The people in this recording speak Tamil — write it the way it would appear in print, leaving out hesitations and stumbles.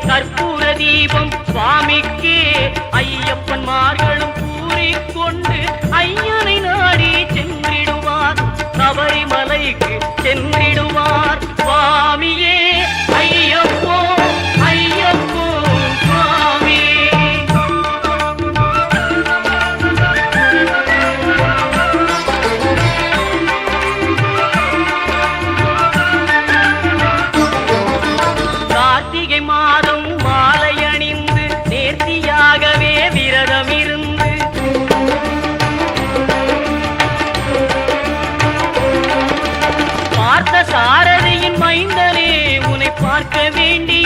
கற்பூர தீபம் சுவாமிக்கே ஐயப்பன்மார்களும் கூறிக்கொண்டு ஐயனை நாடி சென்றிடுவார், சபரிமலைக்கு சென்றிடுவார். சுவாமியே ஐயப்போ ஐயப்போ சுவாமி. கார்த்திகை மாதம் மாலை அணிந்து நேர்த்தியாகவே விரதம் இருந்து பார்த்த சாரதியின் மைந்தனே உன்னை பார்க்க வேண்டி